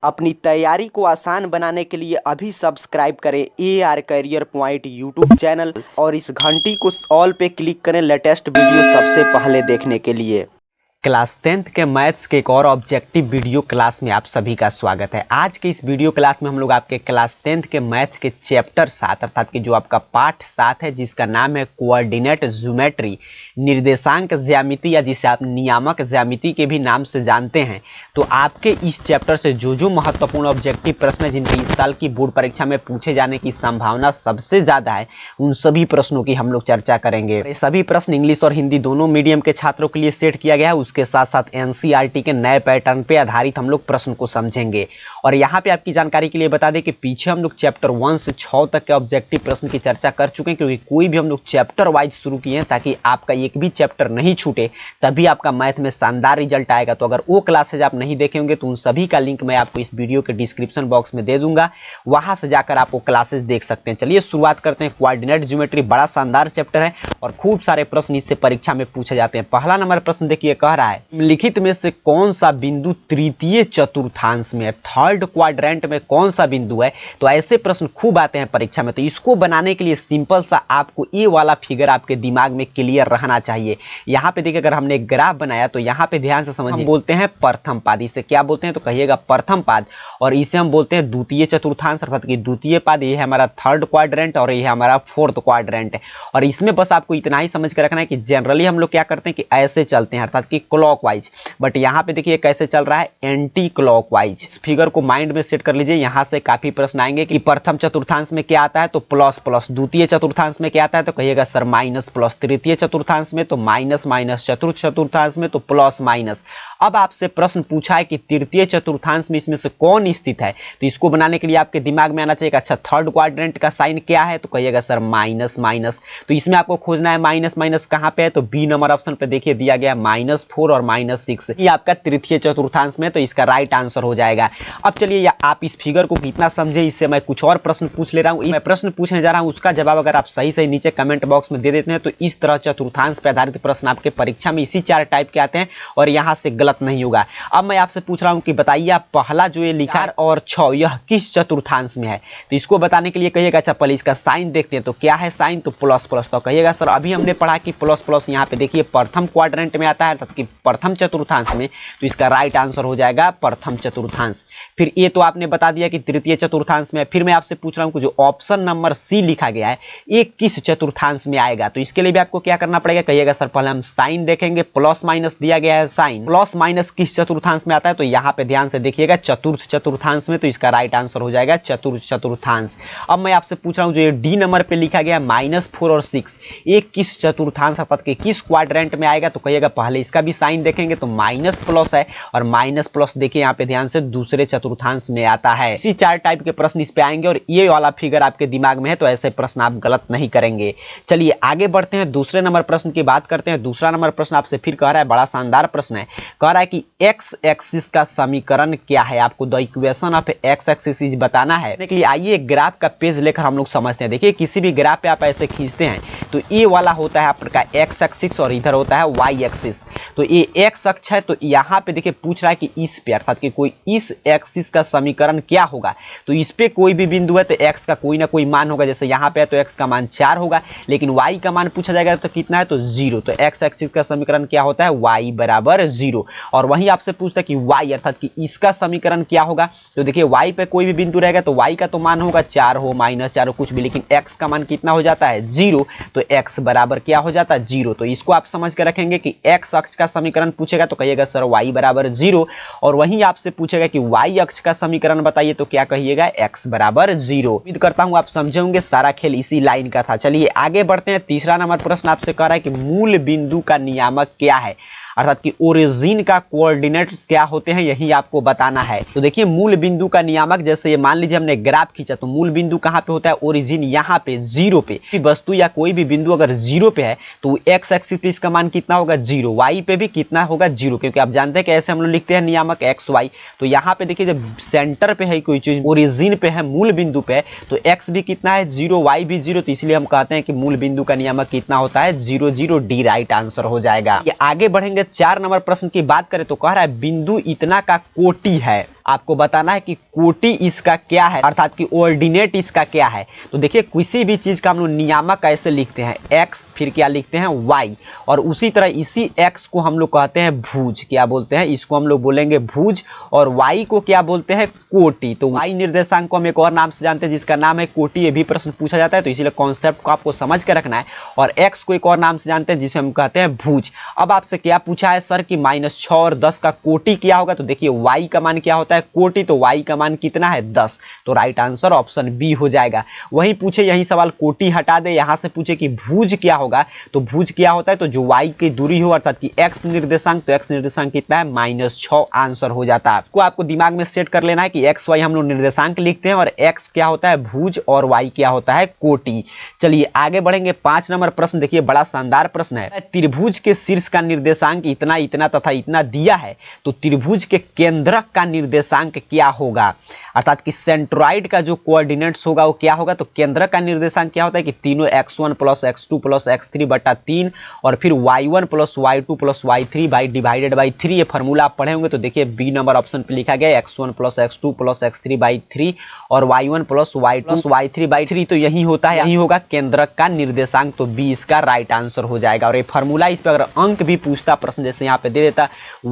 अपनी तैयारी को आसान बनाने के लिए अभी सब्सक्राइब करें AR career point YouTube channel और इस घंटी को ऑल पे क्लिक करें लेटेस्ट वीडियो सबसे पहले देखने के लिए। क्लास 10th के मैथ्स के एक और ऑब्जेक्टिव वीडियो क्लास में आप सभी का स्वागत है। आज के इस वीडियो क्लास में हम लोग आपके क्लास 10th के मैथ के चैप्टर 7 अर्थात कि जो आपका पाठ 7 है जिसका नाम है कोऑर्डिनेट ज्योमेट्री, निर्देशांक ज्यामिति या जिसे आप नियामक ज्यामिति के भी नाम से जानते हैं। तो आपके इस चैप्टर से जो महत्वपूर्ण ऑब्जेक्टिव प्रश्न है जिनके इस साल की बोर्ड परीक्षा में पूछे जाने की संभावना सबसे ज़्यादा है, उन सभी प्रश्नों की हम लोग चर्चा करेंगे। ये सभी प्रश्न इंग्लिश और हिंदी दोनों मीडियम के छात्रों के लिए सेट किया गया है। उसके साथ साथ NCERT के नए पैटर्न पे आधारित हम लोग प्रश्न को समझेंगे। और यहाँ पे आपकी जानकारी के लिए बता दें कि पीछे हम लोग चैप्टर 1 से 6 तक के ऑब्जेक्टिव प्रश्न की चर्चा कर चुके हैं, क्योंकि कोई भी हम लोग चैप्टर वाइज शुरू किए हैं ताकि आपका एक भी चैप्टर नहीं छूटे, तभी आपका मैथ में शानदार रिजल्ट आएगा। तो अगर वो क्लासेज आप नहीं देखे होंगे तो उन सभी का लिंक मैं आपको इस वीडियो के डिस्क्रिप्शन बॉक्स में दे दूंगा, वहां से जाकर आप वो क्लासेज देख सकते हैं। चलिए शुरुआत करते हैं। कोऑर्डिनेट ज्योमेट्री बड़ा शानदार चैप्टर है और खूब सारे प्रश्न इससे परीक्षा में पूछे जाते हैं। पहला नंबर प्रश्न देखिए, कह रहा है निम्नलिखित में से कौन सा बिंदु तृतीय चतुर्थांश में है, थर्ड क्वाड्रेंट में कौन सा बिंदु है। तो ऐसे प्रश्न खूब आते हैं परीक्षा में। तो इसको बनाने के लिए सिंपल सा आपको ये वाला फिगर आपके दिमाग में क्लियर रहना चाहिए। यहाँ पे देखिए, अगर हमने एक ग्राफ बनाया तो यहाँ पे ध्यान से समझिए, हम बोलते हैं प्रथम पाद। इसे क्या बोलते हैं तो कहिएगा प्रथम पाद, और इसे हम बोलते हैं द्वितीय चतुर्थांश अर्थात कि द्वितीय पाद। ये है हमारा थर्ड क्वाड्रेंट और ये है हमारा फोर्थ क्वाड्रेंट। और इसमें बस आपको इतना ही समझ के रखना है कि जनरली हम लोग क्या करते हैं कि ऐसे चलते हैं अर्थात कि क्लॉकवाइज, बट यहाँ पे देखिए कैसे चल रहा है, एंटी क्लॉकवाइज। इस फिगर को माइंड में सेट कर लीजिए। यहाँ से काफी प्रश्न आएंगे कि प्रथम चतुर्थांश में क्या आता है तो प्लस प्लस, द्वितीय चतुर्थांश में क्या आता है तो कहिएगा सर माइनस प्लस, तृतीय चतुर्थांश में तो माइनस माइनस, चतुर्थ चतुर्थांश में तो प्लस माइनस। अब आपसे प्रश्न पूछा है कि तृतीय चतुर्थांश में इसमें से कौन स्थित है, तो इसको बनाने के लिए आपके दिमाग में आना चाहिए कि अच्छा थर्ड क्वाड्रेंट का साइन क्या है तो कहिएगा सर माइनस माइनस। तो इसमें आपको खोजना है माइनस माइनस कहाँ पे है तो बी नंबर ऑप्शन पे देखिए दिया गया -4 और -6, ये आपका तृतीय चतुर्थांश में, तो इसका राइट आंसर हो जाएगा। अब चलिए आप इस फिगर को कितना समझे, इससे मैं कुछ और प्रश्न पूछ ले रहा हूँ। मैं प्रश्न पूछने जा रहा हूँ, उसका जवाब अगर आप सही सही नीचे कमेंट बॉक्स में दे देते हैं तो इस तरह चतुर्थांश पर आधारित प्रश्न आपके परीक्षा में इसी 4 टाइप के आते हैं और यहाँ से गलत नहीं होगा। अब मैं आपसे पूछ रहा हूँ कि बताइए आप पहला जो ये लिखा और 6 यह किस चतुर्थांश में है। तो इसको बताने के लिए कहिएगा अच्छा पहले इसका साइन देखते हैं। तो क्या है साइन तो प्लस प्लस, तो कहिएगा सर अभी हमने पढ़ा कि प्लस प्लस यहाँ पे देखिए प्रथम क्वाड्रेंट में आता है अर्थात कि प्रथम चतुर्थांश में, तो इसका राइट आंसर हो जाएगा प्रथम चतुर्थांश। फिर ये तो आपने बता दिया कि तृतीय चतुर्थांश में। फिर मैं आपसे पूछ रहा हूँ कि जो ऑप्शन नंबर सी लिखा गया है ये किस चतुर्थांश में आएगा। तो इसके लिए भी आपको क्या करना पड़ेगा, कहिएगा सर पहले हम साइन देखेंगे, प्लस माइनस दिया गया है साइन, प्लस माइनस किस चतुर्थांश में आता है तो यहाँ पे ध्यान से देखिएगा चतुर्थ चतुर्थांश में, तो इसका राइट आंसर हो जाएगा चतुर्थ चतुर्थांश। अब मैं आपसे पूछ रहा हूँ जो ये डी नंबर पे लिखा गया -4 और 6 ये किस चतुर्थांश अर्थात कि किस क्वाड्रेंट में आएगा तो कहिएगा पहले इसका भी साइन देखेंगे तो माइनस प्लस है और माइनस प्लस देखिए यहाँ पे ध्यान से दूसरे चतुर्थांश में आता है। इसी 4 टाइप के प्रश्न इस पे आएंगे और ये वाला फिगर आपके दिमाग में है तो ऐसे प्रश्न आप गलत नहीं करेंगे। चलिए आगे बढ़ते हैं, दूसरे नंबर प्रश्न की बात करते हैं। दूसरा नंबर प्रश्न आपसे फिर कह रहा है, बड़ा शानदार प्रश्न है, कह रहा है कि एक्स एक्सिस का समीकरण क्या है। आपको the equation of x axis is बताना है। के लिए आइए एक ग्राफ का पेज लेकर हम लोग समझते हैं। देखिए किसी भी ग्राफ पे आप ऐसे खींचते हैं तो ये वाला होता है आपका एक्स एक्सिस और इधर होता है वाई एक्सिस। तो ये एक्स अक्ष है, तो यहाँ पे देखिए पूछ रहा है कि इस पे अर्थात कि कोई इस एक्सिस का समीकरण क्या होगा। तो इस पे कोई भी बिंदु है तो एक्स का कोई ना कोई मान होगा, जैसे यहाँ पे है तो एक्स का मान 4 होगा, लेकिन वाई का मान पूछा जाएगा तो कितना है तो 0। तो एक्स एक्सिस का समीकरण क्या होता है वाई बराबर 0। और वहीं आपसे पूछता है कि वाई अर्थात कि इसका समीकरण क्या होगा। तो देखिए वाई पे कोई भी बिंदु रहेगा तो वाई का तो मान होगा 4 हो -4 हो कुछ भी, लेकिन एक्स का मान कितना हो जाता है 0, तो एक्स बराबर क्या हो जाता है 0। तो इसको आप समझ के रखेंगे कि एक्स अक्ष का समीकरण पूछेगा तो कहिएगा सर वाई बराबर 0, और वहीं आपसे पूछेगा कि वाई अक्ष का समीकरण बताइए तो क्या कहिएगा एक्स बराबर 0। उम्मीद करता हूं आप समझे होंगे, सारा खेल इसी लाइन का था। चलिए आगे बढ़ते हैं। तीसरा नंबर प्रश्न आपसे कह रहा है कि मूल बिंदु का नियामक क्या है अर्थात कि ओरिजिन का कोऑर्डिनेट्स क्या होते हैं यही आपको बताना है। तो देखिए मूल बिंदु का नियामक, जैसे ये मान लीजिए हमने ग्राफ खींचा तो मूल बिंदु कहाँ पे होता है ओरिजिन यहाँ पे 0 पे। वस्तु या कोई भी बिंदु अगर 0 पे है तो एक्स एक्सिस पे इसका मान कितना होगा 0, वाई पे भी कितना होगा 0, क्योंकि आप जानते हैं कि ऐसे हम लोग लिखते हैं नियामक एक्स वाई। तो यहाँ पे देखिए जब सेंटर पे है कोई चीज, ओरिजिन पे है, मूल बिंदु पे, तो एक्स भी कितना है 0, वाई भी 0, तो इसलिए हम कहते हैं कि मूल बिंदु का नियामक कितना होता है 0 0, डी राइट आंसर हो जाएगा। ये आगे बढ़ेंगे 4 नंबर प्रश्न की बात करें तो कह रहा है बिंदु इतना का कोटि है। आपको बताना है कि कोटि इसका क्या है, अर्थात कि ऑर्डिनेट इसका क्या है। तो देखिए किसी भी चीज़ का हम लोग नियामक ऐसे लिखते हैं x, फिर क्या लिखते हैं y, और उसी तरह इसी x को हम लोग कहते हैं भुज। क्या बोलते हैं? इसको हम लोग बोलेंगे भुज, और y को क्या बोलते हैं? कोटि। तो y निर्देशांक को हम एक और नाम से जानते हैं जिसका नाम है कोटि। ये भी प्रश्न पूछा जाता है, तो इसीलिए कॉन्सेप्ट को आपको समझ के रखना है। और x को एक और नाम से जानते हैं जिसे हम कहते हैं भुज। अब आपसे क्या पूछा है सर कि -6 और 10 का कोटि क्या होगा? तो देखिए y का मान क्या होता है? कोटि। तो y का मान कितना है? 10। तो राइट आंसर ऑप्शन बी हो जाएगा। वहीं पूछे यही सवाल कोटि हटा दे, यहां से पूछे कि भुज क्या होगा? तो भुज क्या होता है? तो जो y की दूरी हो अर्थात कि x निर्देशांक, तो x निर्देशांक कितना है? -6 आंसर हो जाता है। आपको दिमाग में सेट कर लेना है कि x y हम लोग निर्देशांक लिखते हैं और x क्या होता है? भुज, और y क्या होता है? कोटि। चलिए आगे बढ़ेंगे। 5 नंबर प्रश्न देखिए, बड़ा शानदार प्रश्न है। त्रिभुज के शीर्ष का निर्देशांक इतना इतना तथा इतना दिया है, तो त्रिभुज के केंद्रक का निर्देशांक क्या होगा? अर्थात कि सेंट्रॉइड का जो कोऑर्डिनेट्स होगा वो क्या होगा? तो केंद्रक का निर्देशांक क्या होता है कि तीनों x1 + x2 + x3/3 और फिर y1 + y2 + y3 divided by 3। ये फार्मूला आप पढ़े होंगे, तो देखिए बी नंबर ऑप्शन पे लिखा गया है x1 + x2 + x3/3 और y1 + y2 + y3/3। तो यही होता है, यही होगा केंद्रक का निर्देशांक। तो बी इसका राइट आंसर हो जाएगा। और ये फार्मूला, इस पर अगर अंक भी पूछता प्रश्न, जैसे यहाँ पे दे देता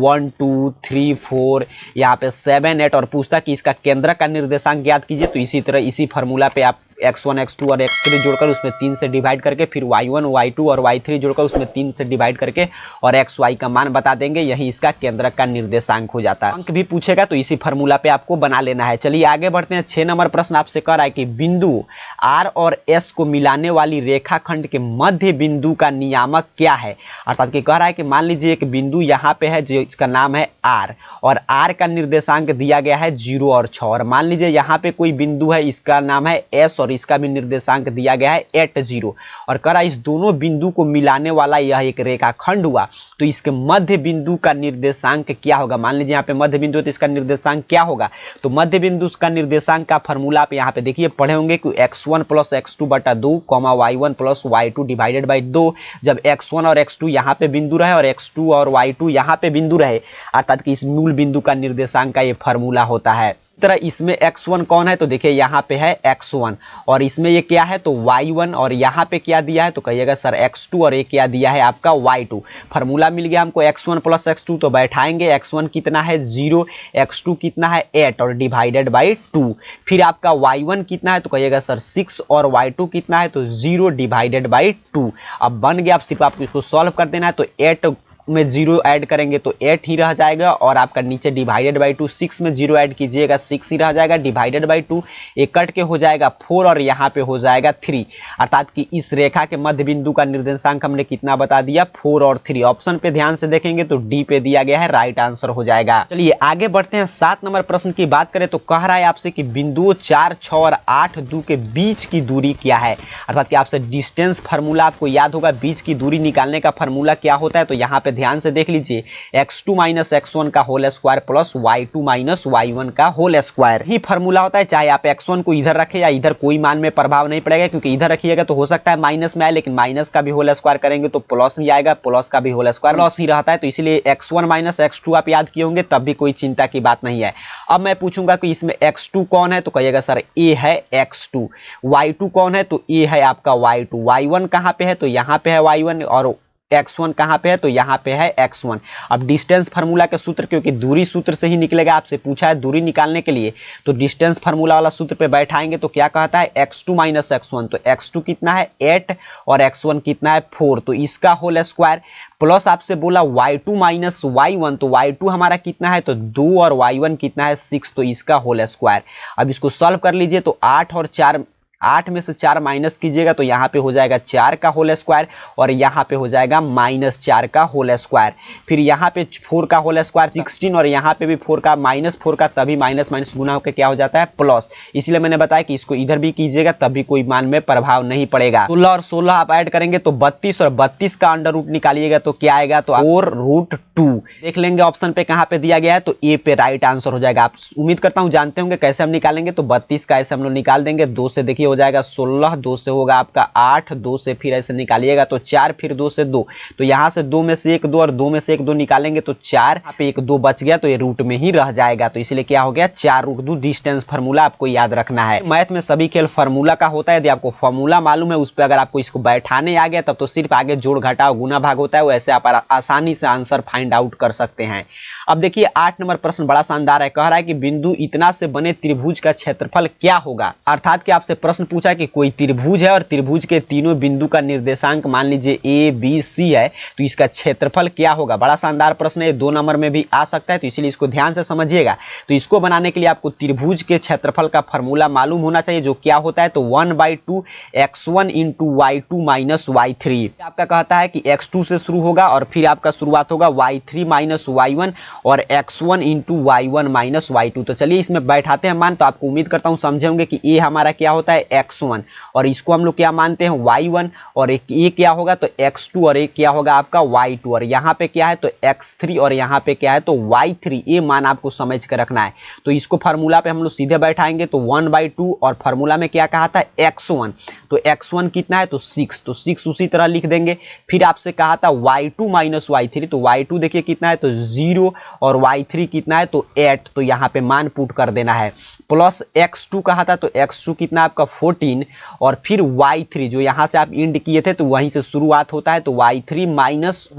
1 2 3 4, यहाँ पे 7 8 और पूछता कि इसका केंद्रक का निर्देशांक ज्ञात कीजिए, तो इसी तरह इसी फार्मूला पे आप x1 x2 और x3 जोड़कर उसमें 3 से डिवाइड करके, फिर y1 y2 और y3 जोड़कर उसमें 3 से डिवाइड करके और x y का मान बता देंगे। यही इसका केंद्रक का निर्देशांक हो जाता है। अंक भी पूछेगा तो इसी फार्मूला पे आपको बना लेना है। चलिए आगे बढ़ते हैं। 6 नंबर प्रश्न आपसे कह रहा है कि बिंदु r और s को मिलाने वाली रेखाखंड के मध्य बिंदु का नियामक क्या है? अर्थात कि कह रहा है कि मान लीजिए एक बिंदु यहाँ पे है जो इसका नाम है r, और r का निर्देशांक दिया गया है 0 और 6, और मान लीजिए यहाँ पे कोई बिंदु है इसका नाम है s और इसका भी निर्देशांक दिया गया है 8 0, और कह रहा है इस दोनों बिंदु को मिलाने वाला यह एक रेखाखंड हुआ, तो इसके मध्य बिंदु का निर्देशांक क्या होगा? मान लीजिए यहाँ पे मध्य बिंदु है तो इसका निर्देशांक क्या होगा? तो मध्य बिंदु का निर्देशांक का फार्मूला आप यहाँ पे देखिए पढ़े होंगे कि x1 + x2/2, y1 + y2 divided by 2। जब x1 और x2 यहाँ पे बिंदु रहे और x2 और y2 यहाँ पे बिंदु रहे, अर्थात कि इस मूल बिंदु का निर्देशांक का ये फार्मूला होता है। तरह इसमें x1 कौन है? तो देखिए यहाँ पे है x1, और इसमें ये क्या है? तो y1, और यहाँ पे क्या दिया है? तो कहिएगा सर x2, और ये क्या दिया है आपका? y2। फार्मूला मिल गया हमको x1 + x2, तो बैठाएंगे x1 कितना है? 0, x2 कितना है? 8 और डिवाइडेड बाई 2। फिर आपका y1 कितना है? तो कहिएगा सर 6, और y2 कितना है? तो 0 डिवाइडेड बाई 2। अब बन गया। अब सिर्फ आपको इसको सॉल्व कर देना है। तो 8 में 0 ऐड करेंगे तो 8 ही रह जाएगा, और आपका नीचे डिवाइडेड बाई 2, 6 में 0 ऐड कीजिएगा 6 ही रह जाएगा, डिवाइडेड बाई 2 एक कट के हो जाएगा 4, और यहाँ पे हो जाएगा 3। अर्थात कि इस रेखा के मध्य बिंदु का निर्देशांक हमने कितना बता दिया? 4 और 3। ऑप्शन पे ध्यान से देखेंगे तो डी पे दिया गया है, राइट आंसर हो जाएगा। चलिए आगे बढ़ते हैं। 7 नंबर प्रश्न की बात करें तो कह रहा है आपसे कि बिंदुओं 4 6 और 8 2 के बीच की दूरी क्या है? अर्थात कि आपसे डिस्टेंस फार्मूला आपको याद होगा, बीच की दूरी निकालने का फार्मूला क्या होता है? तो यहाँ पे ध्यान से देख लीजिए, x2 - x1 का whole square plus y2 - y1 का होल स्क्वायर ही फार्मूला होता है। चाहे आप x1 को इधर रखें या इधर, कोई मान में प्रभाव नहीं पड़ेगा, क्योंकि इधर रखिएगा तो हो सकता है माइनस में आए, लेकिन माइनस का भी होल स्क्वायर करेंगे तो प्लस ही आएगा, प्लस का भी होल स्क्वायर प्लस ही रहता है। तो इसलिए x1 - x2 आप याद किए होंगे, तब भी कोई चिंता की बात नहीं है। अब मैं पूछूंगा कि इसमें x2 कौन है? तो कहिएगा सर a है x2। y2 कौन है? तो a है आपका y2। y1 कहाँ पे है? तो यहाँ पे है y1, और x1 कहाँ पे है? तो यहाँ पे है x1। अब डिस्टेंस फार्मूला के सूत्र, क्योंकि दूरी सूत्र से ही निकलेगा, आपसे पूछा है दूरी निकालने के लिए, तो डिस्टेंस फार्मूला वाला सूत्र पे बैठाएंगे तो क्या कहता है? x2 - x1। तो x2 कितना है? 8, और x1 कितना है? 4, तो इसका होल स्क्वायर प्लस आपसे बोला y2 - y1, तो y2 हमारा कितना है? तो 2, और y1 कितना है? 6, तो इसका होल स्क्वायर। अब इसको सॉल्व कर लीजिए तो 8 और 4, 8 में से 4 माइनस कीजिएगा तो यहाँ पे हो जाएगा 4 का होल स्क्वायर, और यहाँ पे हो जाएगा -4 का होल स्क्वायर। फिर यहाँ पे 4 का होल स्क्वायर 16, और यहाँ पे भी 4 का -4 का, तभी माइनस माइनस गुना होकर क्या हो जाता है? प्लस। इसलिए मैंने बताया कि इसको इधर भी कीजिएगा तब भी कोई मान में प्रभाव नहीं पड़ेगा। 16 और 16 आप ऐड करेंगे तो 32, और 32 का अंडर रूट निकालिएगा तो क्या आएगा? तो 4√2। देख लेंगे ऑप्शन पे कहाँ पे दिया गया है, तो ए पे राइट आंसर हो जाएगा। आप उम्मीद करता हूँ जानते होंगे कैसे हम निकालेंगे। तो 32 का ऐसे हम लोग निकाल देंगे, 2 से देखिए हो जाएगा 16, 2 से होगा आपका 8, 2 से फिर ऐसे निकालिएगा तो 4, फिर 2 से 2, तो यहाँ से 2 में से 1 2 और 2 में से 1 2 निकालेंगे तो 4, यहाँ पे 1 2 बच गया तो ये रूट में ही रह जाएगा, तो इसलिए क्या हो गया 4√2 डिस्टेंस फार्मूला आपको याद रखना है। मैथ में सभी खेल फार्मूला का होता है, यदि आपको फार्मूला मालूम है उस पर अगर आपको इसको बैठाने आ गया तब तो सिर्फ आगे जोड़ घटाव गुना भाग होता है, वैसे आप आसानी से आंसर फाइंड आउट कर सकते हैं। अब देखिए 8 नंबर प्रश्न बड़ा शानदार है, कह रहा है कि बिंदु इतना से बने त्रिभुज का क्षेत्रफल क्या होगा। अर्थात कि आपसे प्रश्न पूछा कि कोई त्रिभुज है और त्रिभुज के तीनों बिंदु का निर्देशांक मान लीजिए ए बी सी है, तो इसका क्षेत्रफल क्या होगा। बड़ा शानदार प्रश्न है, 2 नंबर में भी आ सकता है, तो इसीलिए इसको ध्यान से समझिएगा। तो इसको बनाने के लिए आपको त्रिभुज के क्षेत्रफल का फॉर्मूला मालूम होना चाहिए, जो क्या होता है तो 1/2 x1 × y2 - y3। आपका कहता है कि x2 से शुरू होगा और फिर आपका शुरुआत होगा y3 - y1 और x1 × y1 - y2। तो चलिए इसमें बैठाते हैं मान, तो आपको उम्मीद करता हूं समझे होंगे कि ये हमारा क्या होता है x1 और इसको हम लोग क्या मानते हैं y1, और एक ये क्या होगा तो x2 और एक क्या होगा आपका y2, और यहाँ पे क्या है तो x3 और यहाँ पे क्या है तो y3। ये मान आपको समझ कर रखना है। तो इसको फार्मूला पे हम लोग सीधे बैठाएंगे तो 1/2 और फार्मूला में क्या कहा था x1, तो x1 कितना है तो 6, तो 6 उसी तरह लिख देंगे। फिर आपसे कहा था y2 - y3, तो y2 देखिए कितना है तो 0 और y3 कितना है तो 8, तो यहाँ पे मान पुट कर देना है। प्लस x2 कहा था तो x2 कितना आपका 14 और फिर y3 जो यहाँ से आप इंड किए थे तो वहीं से शुरुआत होता है तो y3 -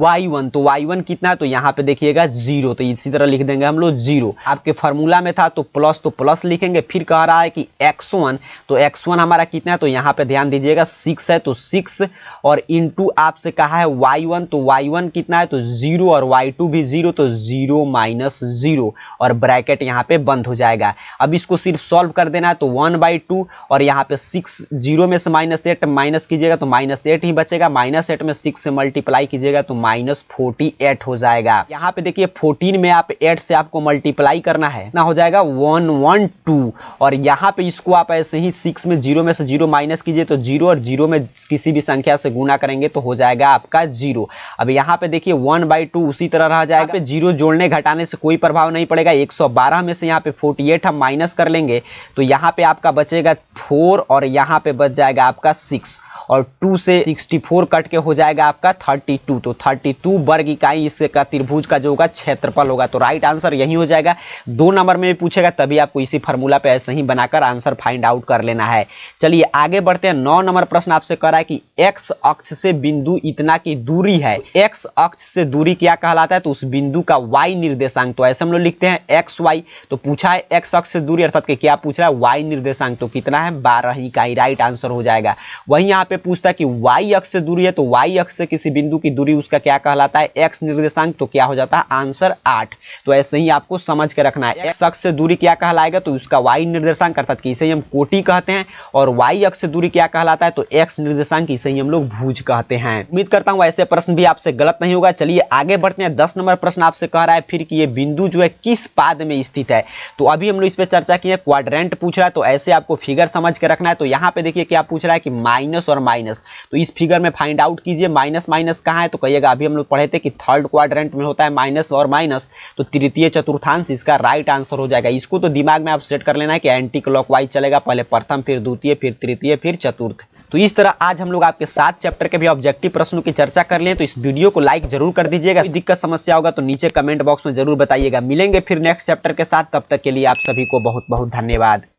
y1, तो y1 कितना है तो यहाँ पे देखिएगा 0, तो इसी तरह लिख देंगे हम लोग 0। आपके फार्मूला में था तो प्लस लिखेंगे। फिर कह रहा है कि x1, तो x1 हमारा कितना है तो यहाँ पे ध्यान दीजिएगा 6 है, तो 6 और इंटू आपसे कहा है y1, तो y1 कितना है तो 0 और y2 भी 0, तो 0 - 0 और ब्रैकेट यहाँ पे बंद हो जाएगा। अब इसको सिर्फ सॉल्व कर देना है तो 1/2 और यहाँ पे 6, 0 में से -8 माइनस कीजिएगा तो -8 ही बचेगा, -8 में 6 से मल्टीप्लाई कीजिएगा तो -48 हो जाएगा। यहाँ पे देखिए 14 में आप 8 से आपको मल्टीप्लाई करना है, ना हो जाएगा 112, और यहाँ पे इसको आप ऐसे ही 6 में 0 में से 0 माइनस कीजिए तो 0 और 0 में किसी भी संख्या से गुना करेंगे तो हो जाएगा आपका 0। अब यहाँ पे देखिए 1/2 उसी तरह रह जाएगा, पे 0 जोड़ने घटाने से कोई प्रभाव नहीं पड़ेगा। 112 में से यहाँ पे 48 हम माइनस कर लेंगे तो यहाँ पे आपका बचेगा 4 और यहाँ पे बच जाएगा आपका 6 और 2 से 64 कट के हो जाएगा आपका 32, तो 32 वर्ग इकाई इसका त्रिभुज का जो होगा क्षेत्रफल होगा। तो राइट आंसर यही हो जाएगा। 2 नंबर में भी पूछेगा तभी आपको इसी फार्मूला पे ऐसे ही बनाकर आंसर फाइंड आउट कर लेना है। चलिए आगे बढ़ते हैं। 9 नंबर प्रश्न आपसे कह रहा है कि x अक्ष से बिंदु इतना की दूरी है। x अक्ष से दूरी क्या कहलाता है तो उस बिंदु का y निर्देशांक, तो ऐसे हम लोग लिखते हैं xy। तो पूछा है x अक्ष से दूरी अर्थात कि क्या पूछ रहा है y निर्देशांक, तो कितना है 12 इकाई, राइट आंसर हो जाएगा। वहीं यहाँ पे पूछता है कि y अक्ष से दूरी है तो y अक्ष से किसी बिंदु की दूरी उसका क्या कहलाता है x निर्देशांक, तो क्या हो जाता है आंसर 8। तो ऐसे ही आपको समझ के रखना है। x अक्ष से दूरी क्या कहलाएगा तो उसका y निर्देशांक अर्थात कि इसे ही हम कोटि कहते हैं, और y अक्ष से दूरी क्या कहलाता है तो x निर्देशांक, इसे ही हम लोग भुज कहते हैं। उम्मीद करता हूं ऐसे प्रश्न भी आपसे गलत नहीं होगा। चलिए आगे बढ़ते हैं। 10 नंबर प्रश्न आपसे कह रहा है फिर कि ये बिंदु जो है किस पाद में स्थित है। तो अभी हम लोग इस पे चर्चा किए, क्वाड्रेंट पूछ रहा है तो ऐसे आपको फिगर समझ के रखना है। तो यहाँ पे देखिए क्या पूछ रहा है कि माइनस और माइनस, तो इस फिगर में फाइंड आउट कीजिए माइनस माइनस कहाँ है, तो कहिएगा अभी हम लोग पढ़े थे कि थर्ड क्वाड्रेंट में होता है माइनस और माइनस, तो तृतीय चतुर्थांश इसका राइट आंसर हो जाएगा। इसको तो दिमाग में आप सेट कर लेना है कि एंटी क्लॉकवाइज चलेगा, पहले प्रथम फिर द्वितीय फिर तृतीय फिर चतुर्थ। तो इस तरह आज हम लोग आपके 7 चैप्टर के भी ऑब्जेक्टिव प्रश्नों की चर्चा कर लिए। तो इस वीडियो को लाइक जरूर कर दीजिएगा। कोई दिक्कत समस्या होगा तो नीचे कमेंट बॉक्स में जरूर बताइएगा। मिलेंगे फिर नेक्स्ट चैप्टर के साथ, तब तक के लिए आप सभी को बहुत बहुत धन्यवाद।